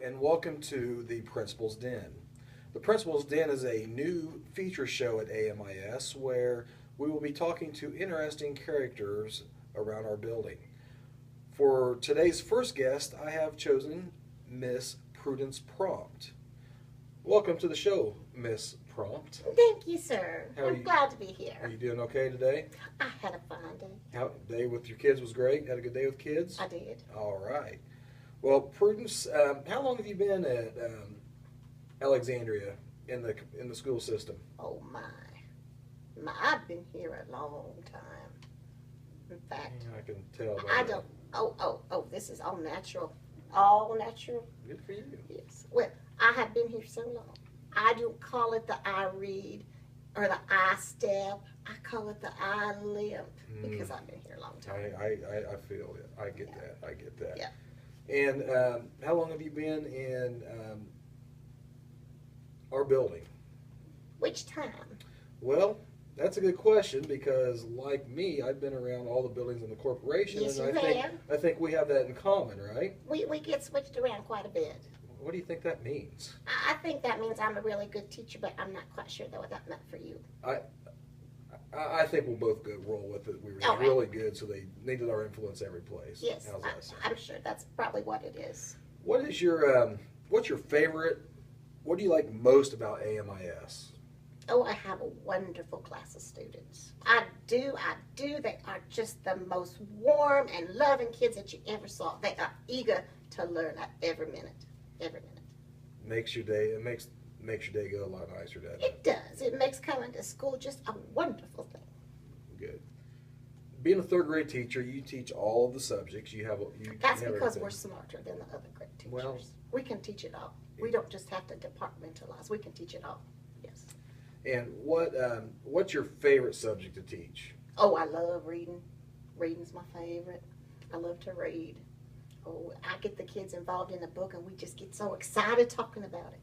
and welcome to the Principal's Den. The Principal's Den is a new feature show at AMIS where we will be talking to interesting characters around our building. For today's first guest, I have chosen Miss Prudence Prompt. Welcome to the show, Miss Prompt. Thank you, sir. How are I'm you- glad to be here. Are you doing okay today? I had a fine day. How day with your kids was great? Had a good day with kids? I did. All right. Well, Prudence, how long have you been at Alexandria in the school system? Oh my. I've been here a long time. In fact, I can tell. By I that. don't. Oh, this is all natural. All natural? Good for you. Yes. Well, I have been here so long. I don't call it the I read or the I step. I call it the I limp because I've been here a long time. I feel it. I get that. I get that. Yeah. And how long have you been in our building? Which time? Well, that's a good question because, like me, I've been around all the buildings in the corporation, Yes, and you have. I think we have that in common, right? We get switched around quite a bit. What do you think that means? I think that means I'm a really good teacher, but I'm not quite sure though what that meant for you. I think we'll both go roll with it. We were All right. really good, so they needed our influence every place. Yes, How's that sound? I'm sure that's probably what it is. What is your what's your favorite? What do you like most about AMIS? Oh, I have a wonderful class of students. I do. They are just the most warm and loving kids that you ever saw. They are eager to learn at every minute. Every minute. Makes your day. It makes your day go a lot nicer, doesn't it? It does. It makes coming to school just a wonderful thing. Good. Being a third grade teacher, you teach all of the subjects. That's have because everything. we're smarter than the other grade teachers. Well, we can teach it all. We don't just have to departmentalize. We can teach it all. Yes. And what's your favorite subject to teach? Oh, I love reading. Reading's my favorite. I love to read. Oh, I get the kids involved in the book and we just get so excited talking about it.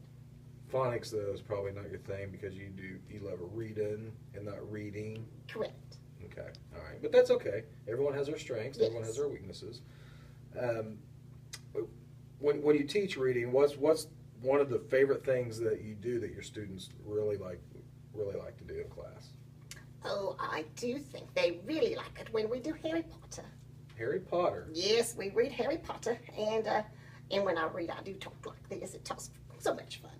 Phonics, though, is probably not your thing because you love reading and not reading. Correct. Okay, all right, but that's okay. Everyone has their strengths. Yes. Everyone has their weaknesses. When you teach reading, what's one of the favorite things that you do that your students really like to do in class? Oh, I do think they really like it when we do Harry Potter. Harry Potter. Yes, we read Harry Potter, and when I read, I do talk like this. It's so much fun.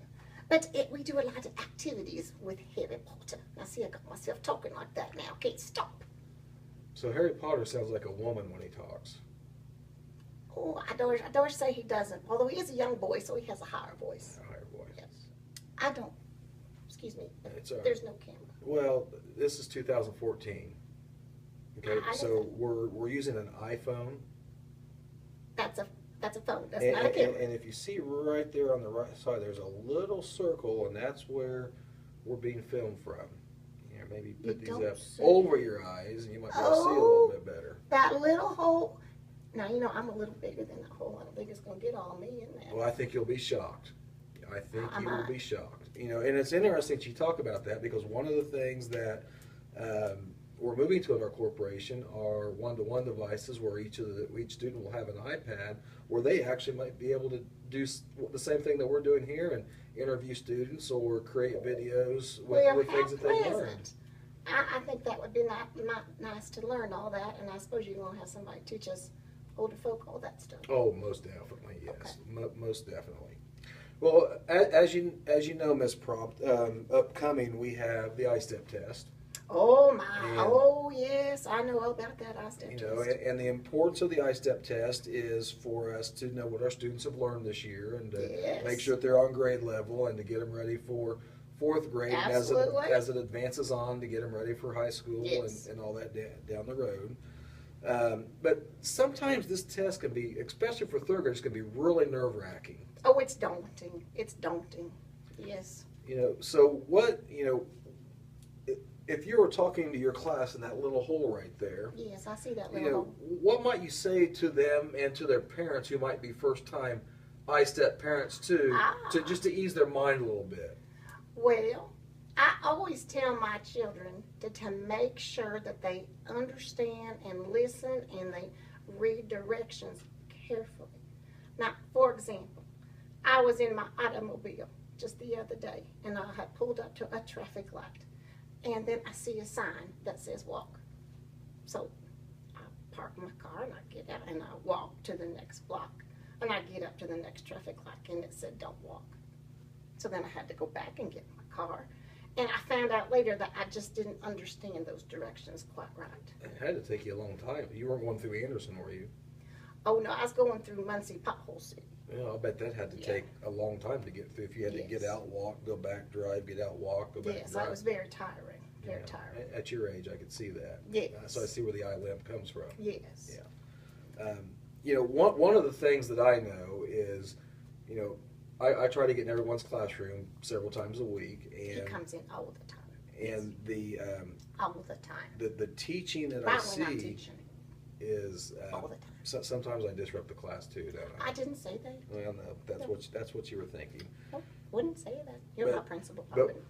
But we do a lot of activities with Harry Potter. Now, see, I got myself talking like that now. Can't stop. So Harry Potter sounds like a woman when he talks. Oh, I don't say he doesn't. Although he is a young boy, so he has a higher voice. A higher voice. Yes. I don't. Excuse me. It's all right. There's no camera. Well, this is 2014. Okay, I so we're using an iPhone. That's a phone. That's And, not a camera. and if you see right there on the right side, there's a little circle, and that's where we're being filmed from. Here, maybe put these don't up say. over your eyes, and you might be able to see a little bit better. That little hole. Now, I'm a little bigger than that hole. I don't think it's going to get all me in there. Well, I think you'll be shocked. I think I you will might. be shocked. And it's interesting that you talk about that because one of the things that we're moving to in our corporation are one-to-one devices where each student will have an iPad where they actually might be able to do the same thing that we're doing here and interview students or create videos with things that they learned. I think that would be not nice to learn all that, and I suppose you're going to have somebody teach us older folk all that stuff. Oh, most definitely, yes, Okay. most definitely. Well, as you know, Miss Prompt, upcoming we have the I-STEP test. Oh my! And- Oh yes, I know all about that I-STEP You know, test. and the importance of the I-STEP test is for us to know what our students have learned this year and to Yes. make sure that they're on grade level and to get them ready for fourth grade and Absolutely. as it advances on to get them ready for high school Yes. and all that down the road. But sometimes this test can be, especially for third graders, can be really nerve-wracking. Oh, it's daunting. It's daunting. Yes. So if you were talking to your class in that little hole right there, Yes, I see that little hole. what might you say to them and to their parents who might be first-time I-STEP parents too, to ease their mind a little bit? Well, I always tell my children to make sure that they understand and listen and they read directions carefully. Now, for example, I was in my automobile just the other day, and I had pulled up to a traffic light, and then I see a sign that says walk. So I park my car and I get out and I walk to the next block, and I get up to the next traffic light and it said don't walk. So then I had to go back and get my car, and I found out later that I just didn't understand those directions quite right. It had to take you a long time. You weren't going through Anderson, were you? Oh no, I was going through Muncie Pothole City. Yeah, I bet that had to take a long time to get through. If you had to get out, walk, go back, drive, get out, walk, go back, Yes, drive. it was very tiring. Very tiring. At your age, I could see that. Yes. So I see where the eye limp comes from. Yes. Yeah. You know, one of the things that I know is, you know, I try to get in everyone's classroom several times a week, and He comes in all the time. and the All the time. the teaching that I Finally not see teaching is all the time. sometimes I disrupt the class too, don't I? I didn't say that. Well, no, that's what you were thinking. Nope, wouldn't say that. You're But- my principal. I but- wouldn't.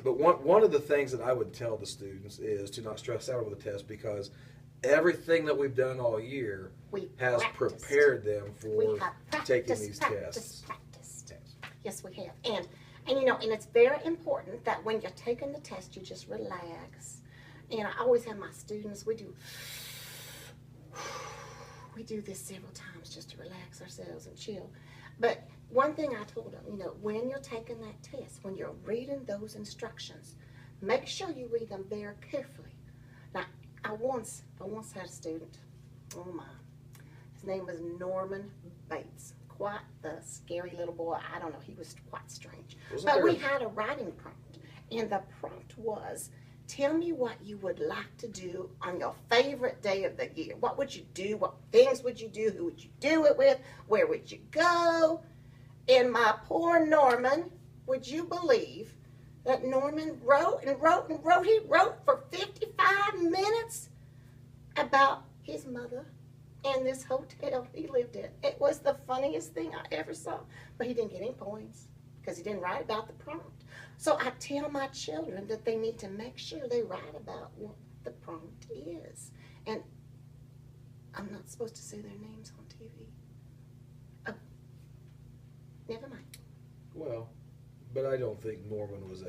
But one of the things that I would tell the students is to not stress out over the test, because everything that we've done all year We has practiced. prepared them We for have taking practiced, these practiced, tests. practiced. Yes, we have. And you know, and it's very important that when you're taking the test, you just relax. And I always have my students, we do this several times just to relax ourselves and chill. But one thing I told them, you know, when you're taking that test, when you're reading those instructions, make sure you read them very carefully. Now, I once had a student, oh my, his name was Norman Bates. Quite the scary little boy. I don't know, he was quite strange. But we had a writing prompt, and the prompt was, tell me what you would like to do on your favorite day of the year. What would you do? What things would you do? Who would you do it with? Where would you go? And my poor Norman, would you believe that Norman wrote and wrote and wrote? He wrote for 55 minutes about his mother and this hotel he lived in. It was the funniest thing I ever saw. But he didn't get any points because he didn't write about the prompt. So I tell my children that they need to make sure they write about what the prompt is. And I'm not supposed to say their names on TV. Oh, never mind. Well, but I don't think Norman was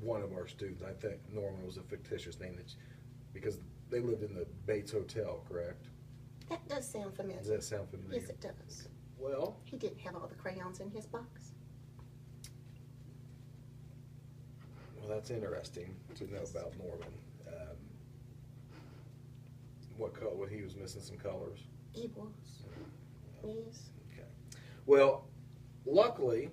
one of our students. I think Norman was a fictitious name because they lived in the Bates Hotel, correct? That does sound familiar. Does that sound familiar? Yes, it does. Well, He didn't have all the crayons in his box. that's interesting to know about Norman. What he was missing some colors. He was. Yes. Okay. Well, luckily,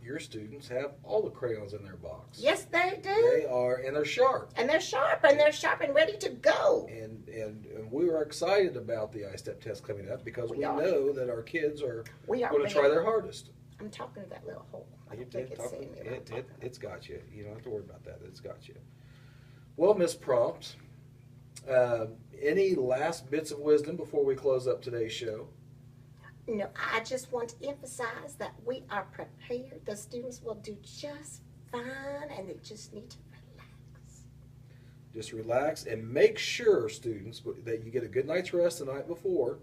your students have all the crayons in their box. Yes, they do. They are, and they're sharp. And they're sharp, and ready to go. And we were excited about the I-STEP test coming up because we are. know that our kids are We are going to try ready. their hardest. I'm talking to that little hole. I You don't think did it's talk- seeing me. when I'm talking. It's got you. You don't have to worry about that. It's got you. Well, Miss Prompt, any last bits of wisdom before we close up today's show? No, I just want to emphasize that we are prepared. The students will do just fine, and they just need to relax. Just relax and make sure, students, that you get a good night's rest the night before,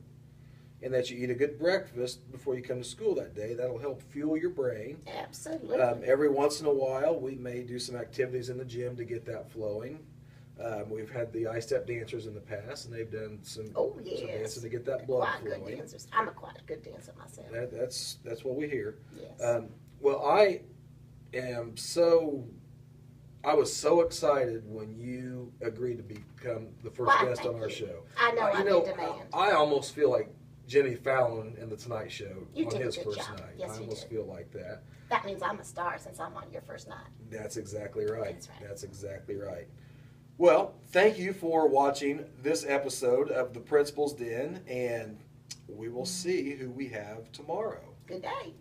and that you eat a good breakfast before you come to school that day. That'll help fuel your brain. Absolutely. Every once in a while, we may do some activities in the gym to get that flowing. We've had the I-STEP dancers in the past, and they've done some dancing to get that blood Quite flowing. good dancers. I'm quite a good dancer myself. That's what we hear. Yes. Well, I was so excited when you agreed to become the first Why, guest on thank our you. show. I know I'm in demand. I almost feel like Jimmy Fallon in the Tonight Show You on did a his good first job. night. Yes, I you almost did. feel like that. That means I'm a star since I'm on your first night. That's exactly right. That's right. That's exactly right. Well, thank you for watching this episode of The Principal's Den, and we will see who we have tomorrow. Good day.